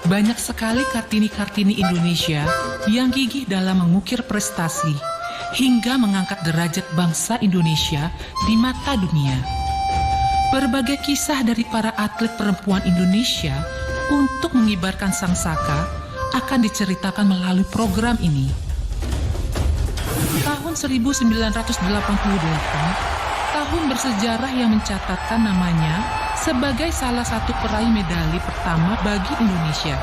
Banyak sekali Kartini-Kartini Indonesia yang gigih dalam mengukir prestasi hingga mengangkat derajat bangsa Indonesia di mata dunia. Berbagai kisah dari para atlet perempuan Indonesia untuk mengibarkan sangsaka akan diceritakan melalui program ini. Tahun 1988, tahun bersejarah yang mencatatkan namanya sebagai salah satu peraih medali pertama bagi Indonesia.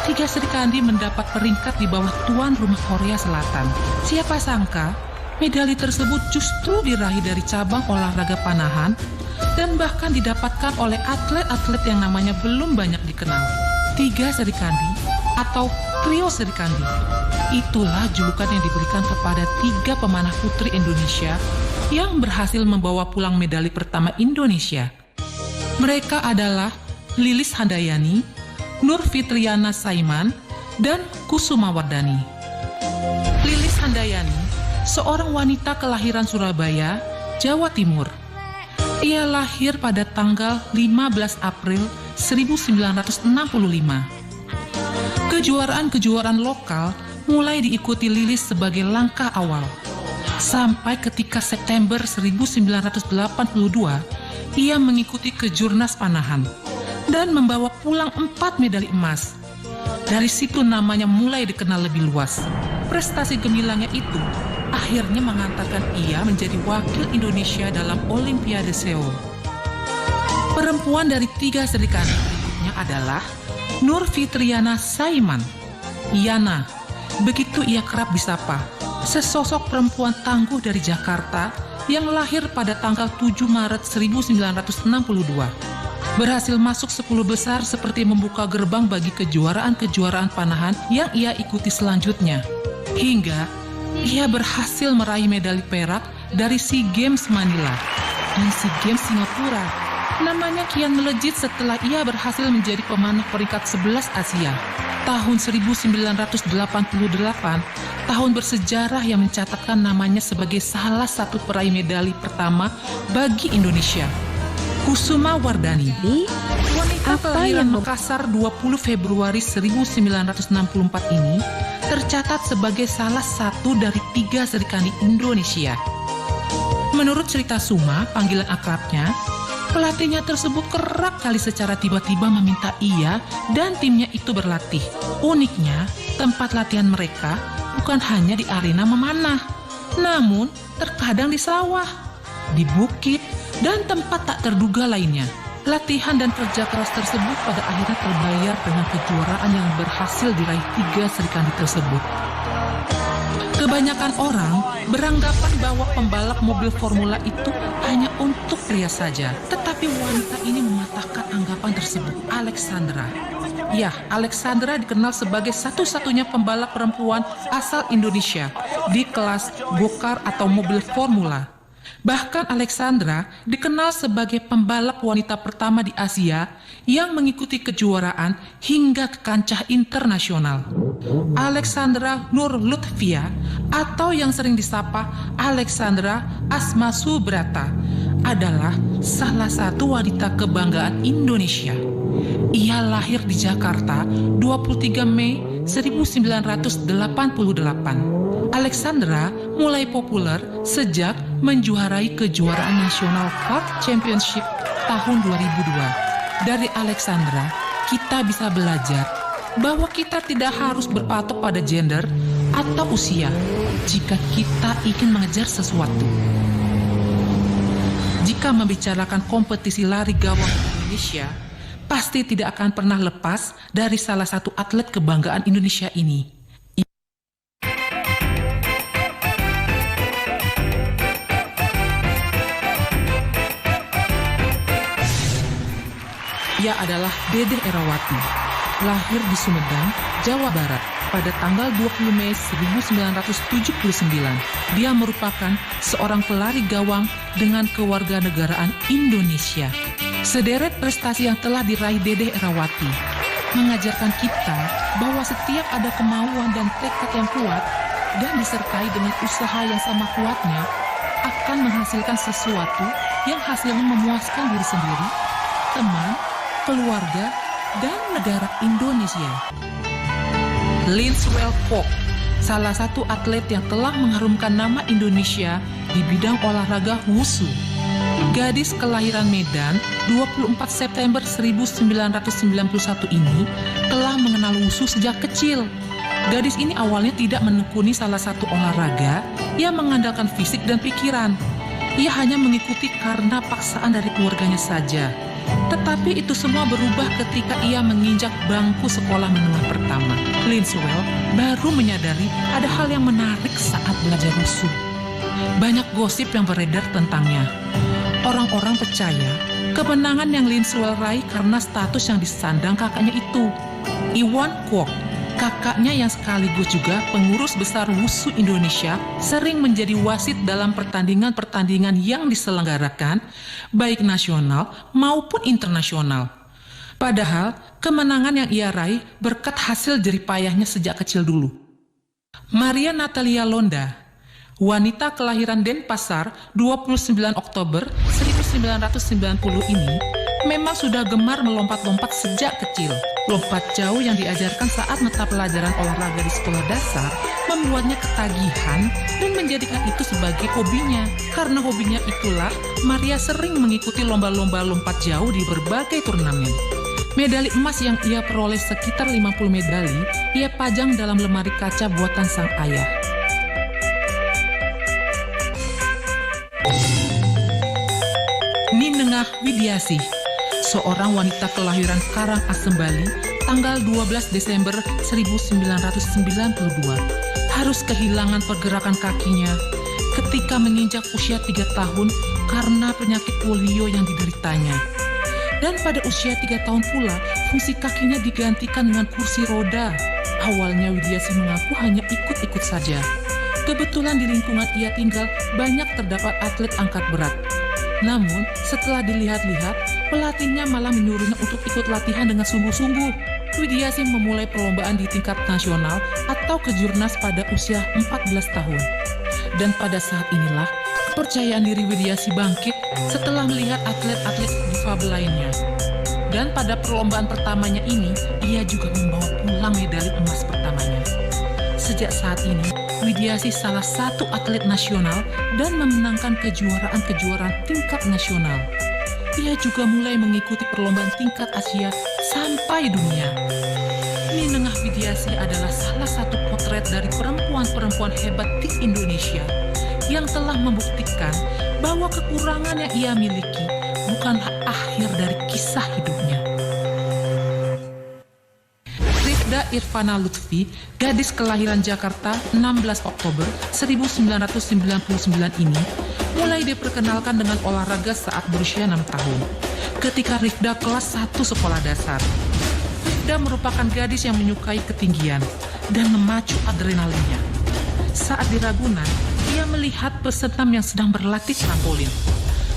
Tiga Sri Kandi mendapat peringkat di bawah tuan rumah Korea Selatan. Siapa sangka, medali tersebut justru diraih dari cabang olahraga panahan dan bahkan didapatkan oleh atlet-atlet yang namanya belum banyak dikenal. Tiga Sri Kandi atau Trio Sri Kandi. Itulah julukan yang diberikan kepada tiga pemanah putri Indonesia yang berhasil membawa pulang medali pertama Indonesia. Mereka adalah Lilis Handayani, Nur Fitriana Saiman, dan Kusuma Wardani. Lilis Handayani, seorang wanita kelahiran Surabaya, Jawa Timur. Ia lahir pada tanggal 15 April 1965. Kejuaraan-kejuaraan lokal mulai diikuti Lilis sebagai langkah awal. Sampai ketika September 1982, ia mengikuti kejurnas panahan dan membawa pulang 4 medali emas. Dari situ namanya mulai dikenal lebih luas. Prestasi gemilangnya itu akhirnya mengantarkan ia menjadi wakil Indonesia dalam Olimpiade Seoul. Perempuan dari tiga Sri Kandi berikutnya adalah Nur Fitriana Saiman, Yana, begitu ia kerap disapa, sesosok perempuan tangguh dari Jakarta yang lahir pada tanggal 7 Maret 1962. Berhasil masuk 10 besar seperti membuka gerbang bagi kejuaraan-kejuaraan panahan yang ia ikuti selanjutnya. Hingga ia berhasil meraih medali perak dari SEA Games Manila dan SEA Games Singapura. Namanya kian melejit setelah ia berhasil menjadi pemanah peringkat 11 Asia. Tahun 1988, tahun bersejarah yang mencatatkan namanya sebagai salah satu peraih medali pertama bagi Indonesia. Kusuma Wardani, wanita kelahiran Makassar 20 Februari 1964 ini tercatat sebagai salah satu dari tiga Sri Kandi Indonesia. Menurut cerita Suma, panggilan akrabnya, pelatihnya tersebut kerap kali secara tiba-tiba meminta ia dan timnya itu berlatih. Uniknya, tempat latihan mereka bukan hanya di arena memanah, namun terkadang di sawah, di bukit, dan tempat tak terduga lainnya. Latihan dan kerja keras tersebut pada akhirnya terbayar dengan kejuaraan yang berhasil diraih tiga Sri Kandi tersebut. Kebanyakan orang beranggapan bahwa pembalap mobil formula itu hanya untuk pria saja. Tetapi wanita ini mematahkan anggapan tersebut. Alexandra. Ya, Alexandra dikenal sebagai satu-satunya pembalap perempuan asal Indonesia di kelas go-kart atau mobil formula. Bahkan Alexandra dikenal sebagai pembalap wanita pertama di Asia yang mengikuti kejuaraan hingga ke kancah internasional. Alexandra Nur Lutfia atau yang sering disapa Alexandra Asma Subrata adalah salah satu wanita kebanggaan Indonesia. Ia lahir di Jakarta 23 Mei 1988. Alexandra mulai populer sejak menjuarai kejuaraan nasional kart championship tahun 2002. Dari Alexandra, kita bisa belajar bahwa kita tidak harus berpatok pada gender atau usia jika kita ingin mengejar sesuatu. Jika membicarakan kompetisi lari gawang Indonesia, pasti tidak akan pernah lepas dari salah satu atlet kebanggaan Indonesia ini. Ia adalah Dedeh Erawati, lahir di Sumedang, Jawa Barat pada tanggal 20 Mei 1979. Dia merupakan seorang pelari gawang dengan kewarganegaraan Indonesia. Sederet prestasi yang telah diraih Dedeh Erawati mengajarkan kita bahwa setiap ada kemauan dan tekad yang kuat, dan disertai dengan usaha yang sama kuatnya akan menghasilkan sesuatu yang hasilnya memuaskan diri sendiri, teman, keluarga, dan negara Indonesia. Linswell Kwok, salah satu atlet yang telah mengharumkan nama Indonesia di bidang olahraga wushu. Gadis kelahiran Medan 24 September 1991 ini telah mengenal wushu sejak kecil. Gadis ini awalnya tidak menekuni salah satu olahraga yang mengandalkan fisik dan pikiran. Ia hanya mengikuti karena paksaan dari keluarganya saja. Tetapi itu semua berubah ketika ia menginjak bangku sekolah menengah pertama. Linswell baru menyadari ada hal yang menarik saat belajar wushu. Banyak gosip yang beredar tentangnya. Orang-orang percaya kemenangan yang Linswell raih karena status yang disandang kakaknya itu. Iwan Kwok, kakaknya yang sekaligus juga pengurus besar wushu Indonesia, sering menjadi wasit dalam pertandingan-pertandingan yang diselenggarakan, baik nasional maupun internasional. Padahal, kemenangan yang ia raih berkat hasil jeripayahnya sejak kecil dulu. Maria Natalia Londa, wanita kelahiran Denpasar 29 Oktober 1990 ini, memang sudah gemar melompat-lompat sejak kecil. Lompat jauh yang diajarkan saat mata pelajaran olahraga di sekolah dasar membuatnya ketagihan dan menjadikan itu sebagai hobinya. Karena hobinya itulah, Maria sering mengikuti lomba-lomba lompat jauh di berbagai turnamen. Medali emas yang ia peroleh sekitar 50 medali, ia pajang dalam lemari kaca buatan sang ayah. Ninengah Widiasih, seorang wanita kelahiran Karangasem, Bali, tanggal 12 Desember 1992, harus kehilangan pergerakan kakinya ketika menginjak usia 3 tahun karena penyakit polio yang dideritanya. Dan pada usia 3 tahun pula, fungsi kakinya digantikan dengan kursi roda. Awalnya Widiasih mengaku hanya ikut-ikut saja. Kebetulan di lingkungan ia tinggal banyak terdapat atlet angkat berat. Namun, setelah dilihat-lihat, pelatihnya malah menyuruhnya untuk ikut latihan dengan sungguh-sungguh. Widiasih memulai perlombaan di tingkat nasional atau kejurnas pada usia 14 tahun. Dan pada saat inilah, kepercayaan diri Widiasih bangkit setelah melihat atlet-atlet difabel lainnya. Dan pada perlombaan pertamanya ini, ia juga membawa pulang medali emas pertamanya. Sejak saat ini, Widiasih salah satu atlet nasional dan memenangkan kejuaraan-kejuaraan tingkat nasional. Ia juga mulai mengikuti perlombaan tingkat Asia sampai dunia. Ninengah Widiasih adalah salah satu potret dari perempuan-perempuan hebat di Indonesia yang telah membuktikan bahwa kekurangan yang ia miliki bukanlah akhir dari kisah hidupnya. Rifda Irvana Lutfi, gadis kelahiran Jakarta 16 Oktober 1999 ini, mulai diperkenalkan dengan olahraga saat berusia 6 tahun. Ketika Rifda kelas 1 sekolah dasar. Rifda merupakan gadis yang menyukai ketinggian dan memacu adrenalinnya. Saat di Ragunan, ia melihat peserta yang sedang berlatih trampolin.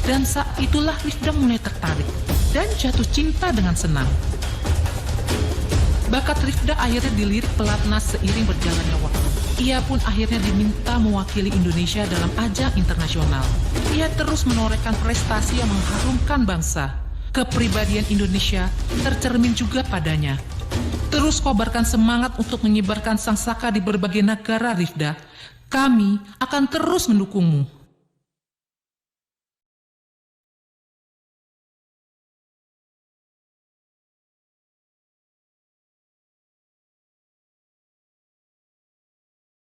Dan saat itulah Rifda mulai tertarik dan jatuh cinta dengan senang. Bakat Rifda akhirnya dilirik pelatnas seiring berjalannya waktu. Ia pun akhirnya diminta mewakili Indonesia dalam ajang internasional. Ia terus menorehkan prestasi yang mengharumkan bangsa. Kepribadian Indonesia tercermin juga padanya. Terus kobarkan semangat untuk menyebarkan sang saka di berbagai negara, Rifda. Kami akan terus mendukungmu.